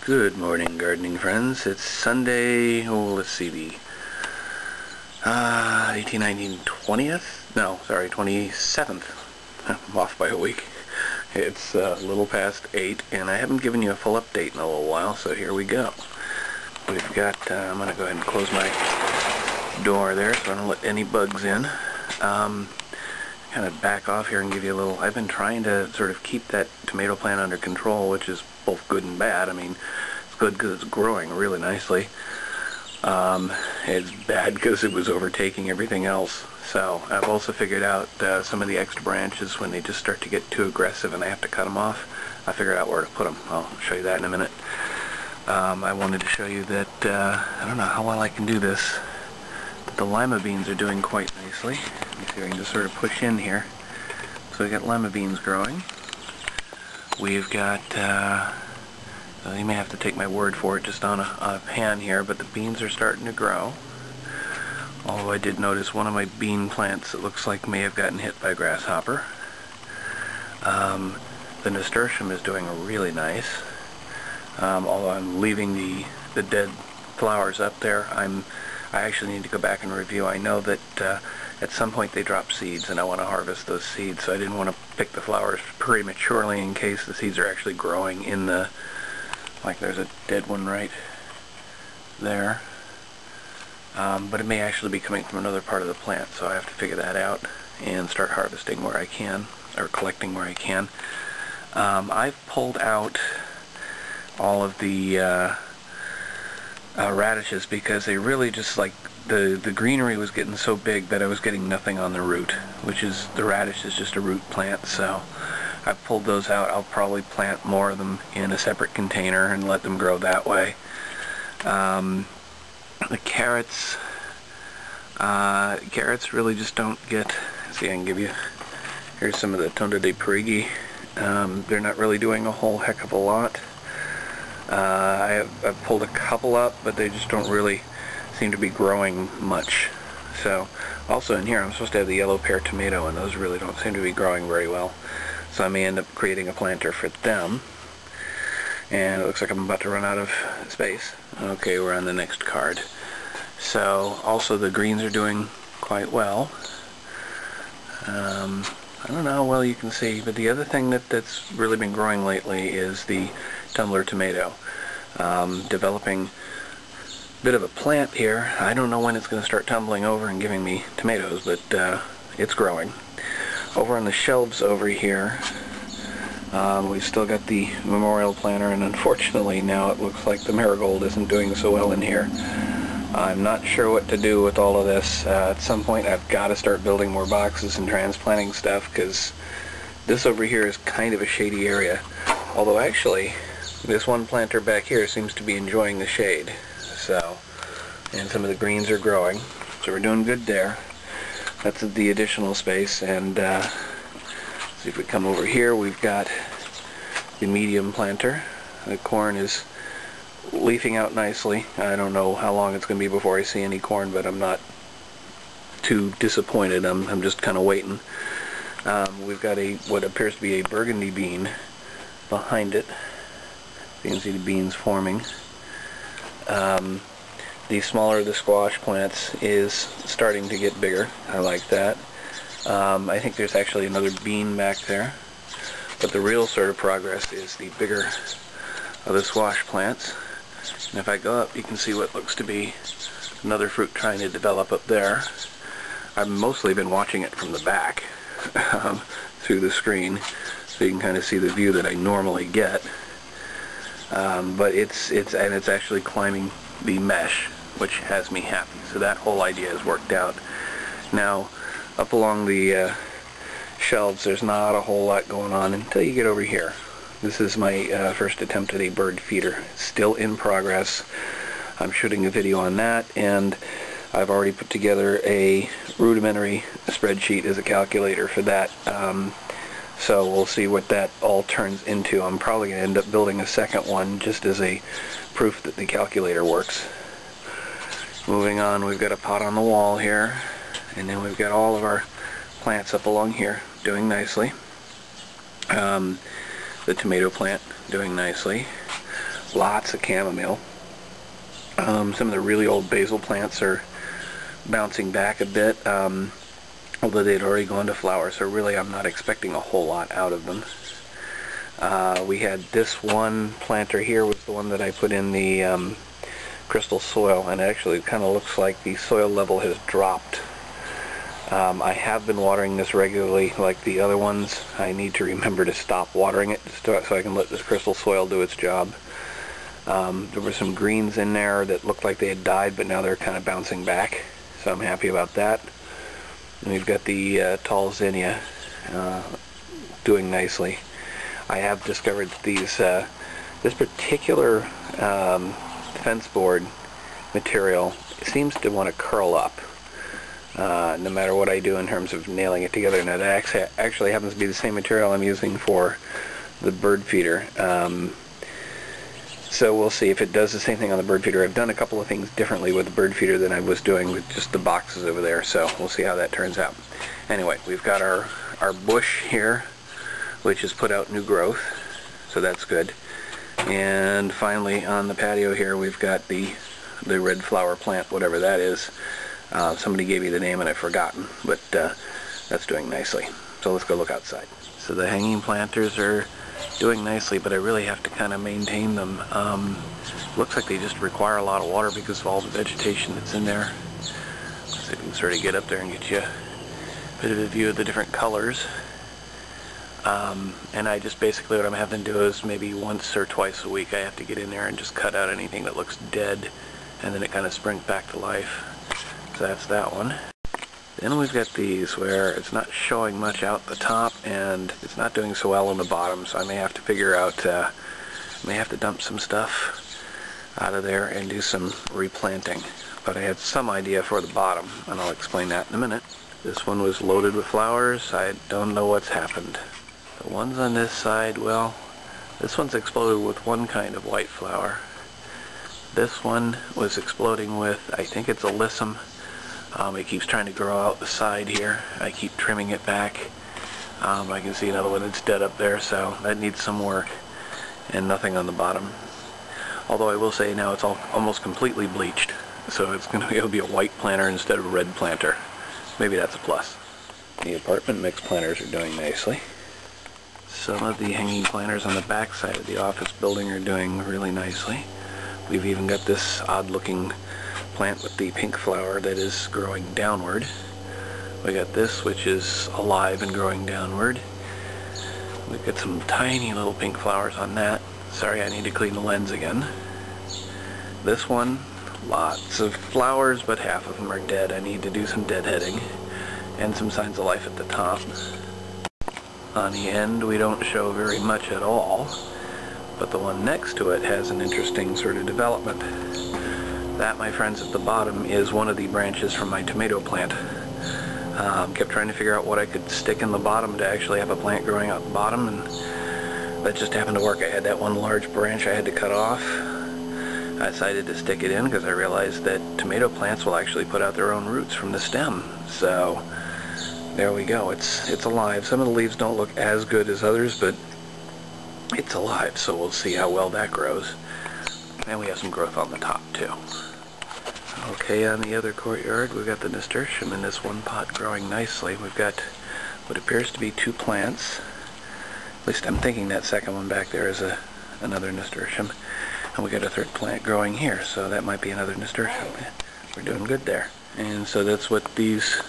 Good morning, gardening friends. It's Sunday, let's see, the 20th? No, sorry, 27th. I'm off by a week. It's a little past 8, and I haven't given you a full update in a little while, so here we go. We've got, I'm going to go ahead and close my door there so I don't let any bugs in. Kind of back off here and give you a little, I've been trying to sort of keep that tomato plant under control, which is both good and bad. I mean, it's good because it's growing really nicely. It's bad because it was overtaking everything else. So I've also figured out some of the extra branches, when they just start to get too aggressive and I have to cut them off, I figured out where to put them. I'll show you that in a minute. I wanted to show you that, I don't know how well I can do this, but the lima beans are doing quite nicely. Let me see if I can just sort of push in here. So we've got lima beans growing. We've got, you may have to take my word for it just on a pan here, but the beans are starting to grow. Although I did notice one of my bean plants that looks like may have gotten hit by a grasshopper. The nasturtium is doing really nice. Although I'm leaving the dead flowers up there, I actually need to go back and review. I know that at some point they drop seeds, and I want to harvest those seeds, so I didn't want to pick the flowers prematurely in case the seeds are actually growing in the, like there's a dead one right there. But it may actually be coming from another part of the plant, so I have to figure that out and start harvesting where I can, or collecting where I can. I've pulled out all of the radishes because they really just, like, the greenery was getting so big that I was getting nothing on the root, which is, the radish is just a root plant, so I've pulled those out. I'll probably plant more of them in a separate container and let them grow that way. The carrots really just don't get, see, I can give you, here's some of the Tonda de Perighi. They're not really doing a whole heck of a lot. I've pulled a couple up, but they just don't really seem to be growing much. So, also in here I'm supposed to have the yellow pear tomato, and those really don't seem to be growing very well. So I may end up creating a planter for them. And it looks like I'm about to run out of space. Okay, we're on the next card. So, also the greens are doing quite well. I don't know how well you can see, but the other thing that's really been growing lately is the tumbler tomato. Developing a bit of a plant here. I don't know when it's going to start tumbling over and giving me tomatoes, but it's growing. Over on the shelves over here, we've still got the memorial planter, and unfortunately now it looks like the marigold isn't doing so well in here. I'm not sure what to do with all of this. At some point I've got to start building more boxes and transplanting stuff, because this over here is kind of a shady area. Although actually, this one planter back here seems to be enjoying the shade. So, and some of the greens are growing, so we're doing good there. That's the additional space. And see if we come over here, we've got the medium planter. The corn is leafing out nicely. I don't know how long it's going to be before I see any corn, but I'm not too disappointed. I'm just kind of waiting. We've got what appears to be a burgundy bean behind it. You can see the beans forming. The smaller of the squash plants is starting to get bigger. I like that. I think there's actually another bean back there, but the real sort of progress is the bigger of the squash plants. And if I go up, you can see what looks to be another fruit trying to develop up there. I've mostly been watching it from the back through the screen, so you can kind of see the view that I normally get. But it's actually climbing the mesh, which has me happy. So that whole idea has worked out. Now, up along the shelves, there's not a whole lot going on until you get over here. This is my first attempt at a bird feeder. It's still in progress. I'm shooting a video on that, and I've already put together a rudimentary spreadsheet as a calculator for that. So we'll see what that all turns into. I'm probably going to end up building a second one just as a proof that the calculator works. Moving on, we've got a pot on the wall here, and then we've got all of our plants up along here doing nicely. The tomato plant doing nicely. lots of chamomile. Some of the really old basil plants are bouncing back a bit, although they'd already gone to flower, so really I'm not expecting a whole lot out of them. We had this one planter here was the one that I put in the crystal soil, and actually it kind of looks like the soil level has dropped. I have been watering this regularly like the other ones. I need to remember to stop watering it so I can let this crystal soil do its job. There were some greens in there that looked like they had died, but now they're kind of bouncing back, so I'm happy about that. And we've got the tall zinnia doing nicely. I have discovered these this particular fence board material seems to want to curl up no matter what I do in terms of nailing it together. Now that actually happens to be the same material I'm using for the bird feeder. So we'll see if it does the same thing on the bird feeder. I've done a couple of things differently with the bird feeder than I was doing with just the boxes over there, so we'll see how that turns out. Anyway, we've got our bush here, which has put out new growth, so that's good. And finally on the patio here we've got the red flower plant, whatever that is. Somebody gave me the name and I've forgotten, but that's doing nicely. So let's go look outside. So the hanging planters are doing nicely, but I really have to kind of maintain them. Looks like they just require a lot of water because of all the vegetation that's in there. So I can sort of get up there and get you a bit of a view of the different colors. And I just basically what I'm having to do is maybe once or twice a week I have to get in there and just cut out anything that looks dead, and then it kind of springs back to life. So that's that one. Then we've got these where it's not showing much out the top and it's not doing so well on the bottom, so I may have to figure out, may have to dump some stuff out of there and do some replanting. But I had some idea for the bottom, and I'll explain that in a minute. This one was loaded with flowers. I don't know what's happened. The ones on this side, well, this one's exploded with one kind of white flower. This one was exploding with, I think it's alyssum. It keeps trying to grow out the side here. I keep trimming it back. I can see another one that's dead up there, so that needs some work. And nothing on the bottom. Although I will say now it's almost completely bleached, so it'll be a white planter instead of a red planter. Maybe that's a plus. The apartment mix planters are doing nicely. Some of the hanging planters on the back side of the office building are doing really nicely. We've even got this odd looking plant with the pink flower that is growing downward. We got this which is alive and growing downward. We've got some tiny little pink flowers on that. Sorry, I need to clean the lens again. This one, lots of flowers, but half of them are dead. I need to do some deadheading and some signs of life at the top. On the end we don't show very much at all, but the one next to it has an interesting sort of development. That, my friends, at the bottom is one of the branches from my tomato plant. Kept trying to figure out what I could stick in the bottom to actually have a plant growing out the bottom, and that just happened to work. I had that one large branch I had to cut off. I decided to stick it in because I realized that tomato plants will actually put out their own roots from the stem. So there we go. It's alive. Some of the leaves don't look as good as others, but it's alive, so we'll see how well that grows. And we have some growth on the top too. Okay, on the other courtyard we've got the nasturtium in this one pot growing nicely. We've got what appears to be two plants. At least I'm thinking that second one back there is another nasturtium. And we got a third plant growing here, so that might be another nasturtium. We're doing good there. And so that's what these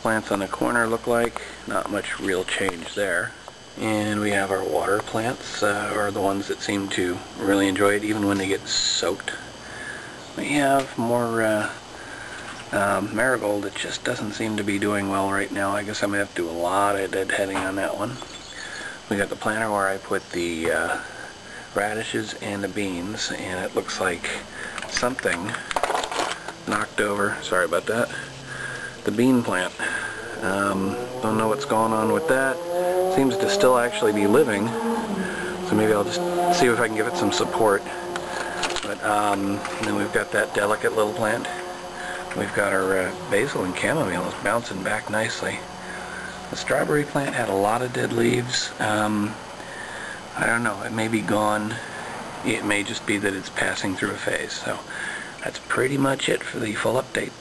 plants on the corner look like. Not much real change there. And we have our water plants, or the ones that seem to really enjoy it even when they get soaked. We have more marigold that just doesn't seem to be doing well right now. I guess I'm going to have to do a lot of deadheading on that one. We got the planter where I put the radishes and the beans, and it looks like something knocked over, sorry about that, the bean plant. Don't know what's going on with that. Seems to still actually be living, so maybe I'll just see if I can give it some support. But then we've got that delicate little plant. We've got our basil and chamomile is bouncing back nicely. The strawberry plant had a lot of dead leaves. I don't know, it may be gone it may just be that it's passing through a phase. So that's pretty much it for the full update.